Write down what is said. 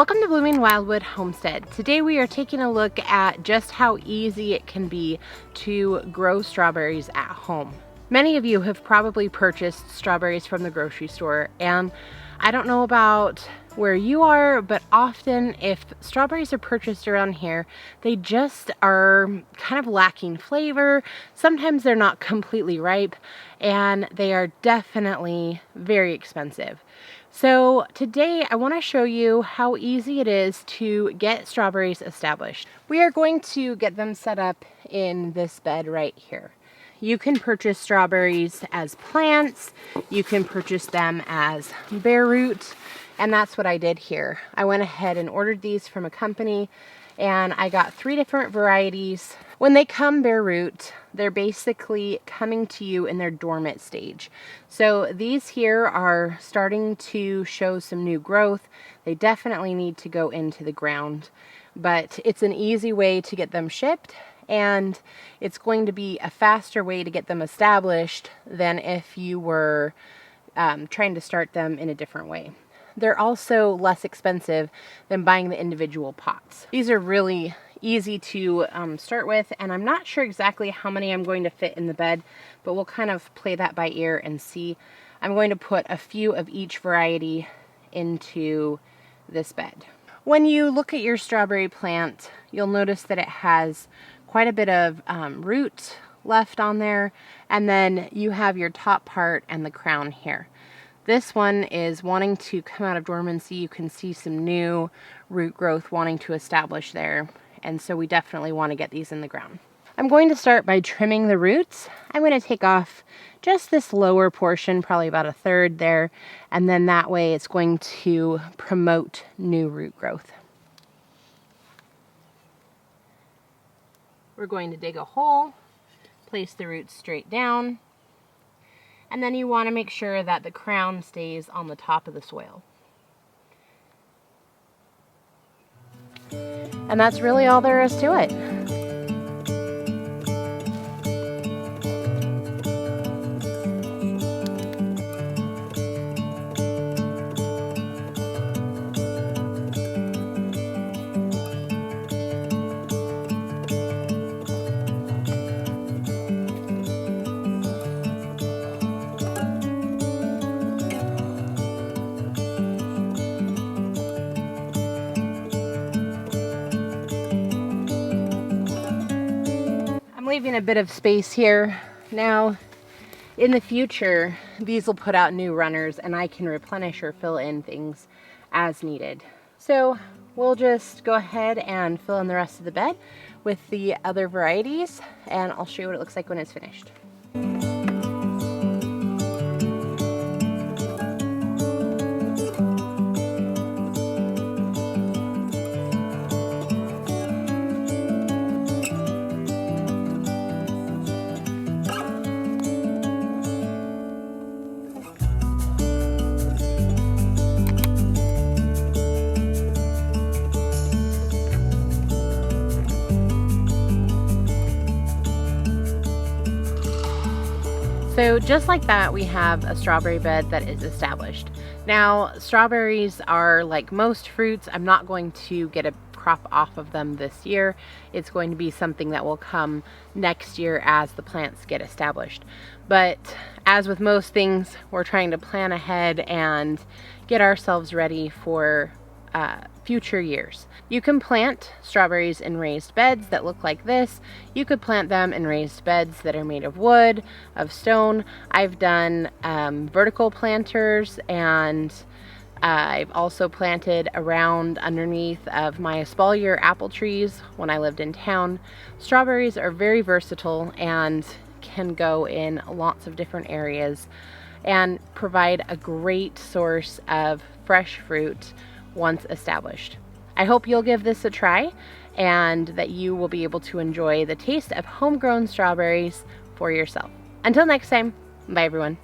Welcome to Blooming Wildwood Homestead. Today we are taking a look at just how easy it can be to grow strawberries at home. Many of you have probably purchased strawberries from the grocery store, and I don't know about where you are, but often if strawberries are purchased around here, they just are kind of lacking flavor. Sometimes they're not completely ripe, and they are definitely very expensive. So today I want to show you how easy it is to get strawberries established. We are going to get them set up in this bed right here. You can purchase strawberries as plants, you can purchase them as bareroot, and that's what I did here. I went ahead and ordered these from a company, and I got 3 different varieties. When they come bareroot, they're basically coming to you in their dormant stage. So these here are starting to show some new growth. They definitely need to go into the ground, but it's an easy way to get them shipped, and it's going to be a faster way to get them established than if you were trying to start them in a different way. They're also less expensive than buying the individual pots. These are really easy to start with, and I'm not sure exactly how many I'm going to fit in the bed, but we'll kind of play that by ear and see. I'm going to put a few of each variety into this bed. When you look at your strawberry plant, you'll notice that it has quite a bit of root left on there, and then you have your top part and the crown here. This one is wanting to come out of dormancy. You can see some new root growth wanting to establish there, and so we definitely want to get these in the ground. I'm going to start by trimming the roots. I'm going to take off just this lower portion, probably about 1/3 there, and then that way it's going to promote new root growth. We're going to dig a hole, place the roots straight down, and then you want to make sure that the crown stays on the top of the soil. And that's really all there is to it. Leaving a bit of space here. Now, in the future, these will put out new runners and I can replenish or fill in things as needed. So we'll just go ahead and fill in the rest of the bed with the other varieties, and I'll show you what it looks like when it's finished. So just like that, we have a strawberry bed that is established. Now, strawberries are like most fruits. I'm not going to get a crop off of them this year. It's going to be something that will come next year as the plants get established. But as with most things, we're trying to plan ahead and get ourselves ready for future years. You can plant strawberries in raised beds that look like this. You could plant them in raised beds that are made of wood, of stone. I've done vertical planters, and I've also planted around underneath of my espalier apple trees when I lived in town. Strawberries are very versatile and can go in lots of different areas and provide a great source of fresh fruit once established. I hope you'll give this a try and that you will be able to enjoy the taste of homegrown strawberries for yourself. Until next time, bye everyone.